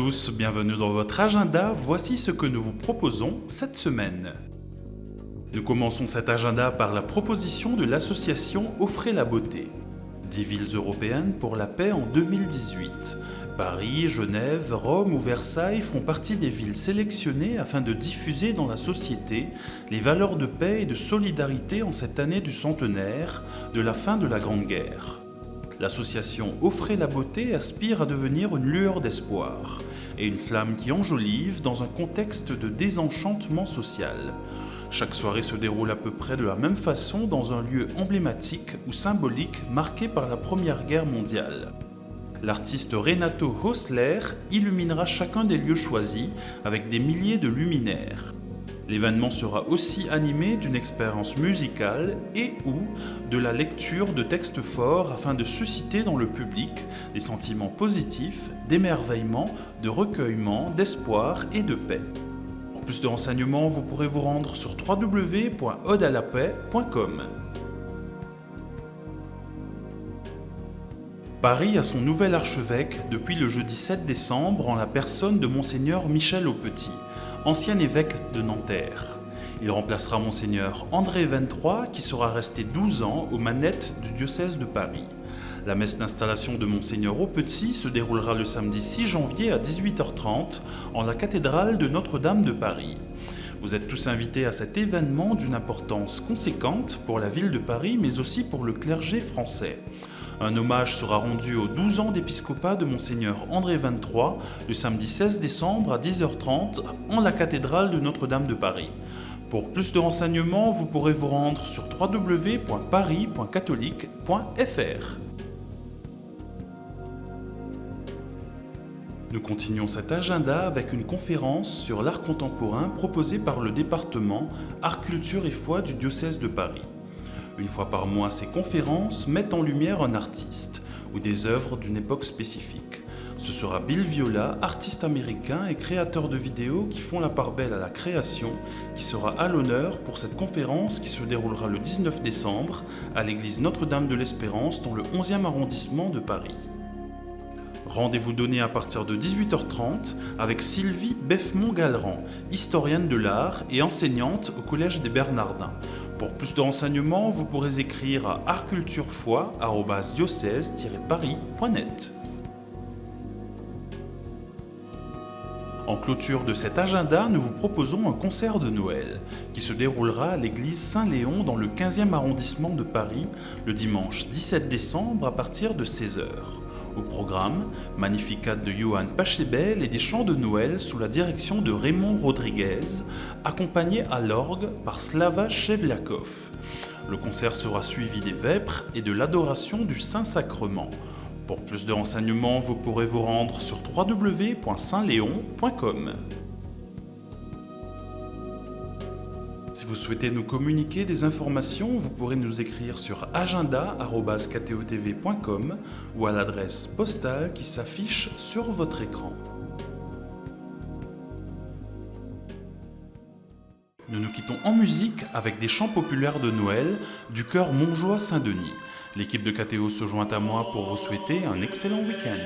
tous, bienvenue dans votre agenda, voici ce que nous vous proposons cette semaine. Nous commençons cet agenda par la proposition de l'association Offrez la beauté. 10 villes européennes pour la paix en 2018. Paris, Genève, Rome ou Versailles font partie des villes sélectionnées afin de diffuser dans la société les valeurs de paix et de solidarité en cette année du centenaire de la fin de la Grande Guerre. L'association Offrez la beauté aspire à devenir une lueur d'espoir et une flamme qui enjolive dans un contexte de désenchantement social. Chaque soirée se déroule à peu près de la même façon dans un lieu emblématique ou symbolique marqué par la Première Guerre mondiale. L'artiste Renato Hausler illuminera chacun des lieux choisis avec des milliers de luminaires. L'événement sera aussi animé d'une expérience musicale et ou de la lecture de textes forts afin de susciter dans le public des sentiments positifs, d'émerveillement, de recueillement, d'espoir et de paix. Pour plus de renseignements, vous pourrez vous rendre sur www.odealapaix.com. Paris a son nouvel archevêque depuis le jeudi 7 décembre en la personne de Monseigneur Michel Aupetit, ancien évêque de Nanterre. Il remplacera Monseigneur André XXIII qui sera resté 12 ans aux manettes du diocèse de Paris. La messe d'installation de Monseigneur Aupetit se déroulera le samedi 6 janvier à 18h30 en la cathédrale de Notre-Dame de Paris. Vous êtes tous invités à cet événement d'une importance conséquente pour la ville de Paris mais aussi pour le clergé français. Un hommage sera rendu aux 12 ans d'épiscopat de Monseigneur André XXIII le samedi 16 décembre à 10h30 en la cathédrale de Notre-Dame de Paris. Pour plus de renseignements, vous pourrez vous rendre sur www.paris.catholique.fr. Nous continuons cet agenda avec une conférence sur l'art contemporain proposée par le département Art, Culture et Foi du diocèse de Paris. Une fois par mois, ces conférences mettent en lumière un artiste ou des œuvres d'une époque spécifique. Ce sera Bill Viola, artiste américain et créateur de vidéos qui font la part belle à la création, qui sera à l'honneur pour cette conférence qui se déroulera le 19 décembre à l'église Notre-Dame de l'Espérance dans le 11e arrondissement de Paris. Rendez-vous donné à partir de 18h30 avec Sylvie Beffemont-Gallerand, historienne de l'art et enseignante au Collège des Bernardins. Pour plus de renseignements, vous pourrez écrire à artculturefoi@diocèse-paris.net. En clôture de cet agenda, nous vous proposons un concert de Noël qui se déroulera à l'église Saint-Léon dans le 15e arrondissement de Paris le dimanche 17 décembre à partir de 16h. Au programme, Magnificat de Johann Pachelbel et des chants de Noël sous la direction de Raymond Rodriguez, accompagné à l'orgue par Slava Chevliakov. Le concert sera suivi des vêpres et de l'adoration du Saint-Sacrement. Pour plus de renseignements, vous pourrez vous rendre sur www.saintleon.com. Si vous souhaitez nous communiquer des informations, vous pourrez nous écrire sur agenda@ktotv.com ou à l'adresse postale qui s'affiche sur votre écran. Nous nous quittons en musique avec des chants populaires de Noël du chœur Montjoie Saint-Denis. L'équipe de KTO se joint à moi pour vous souhaiter un excellent week-end.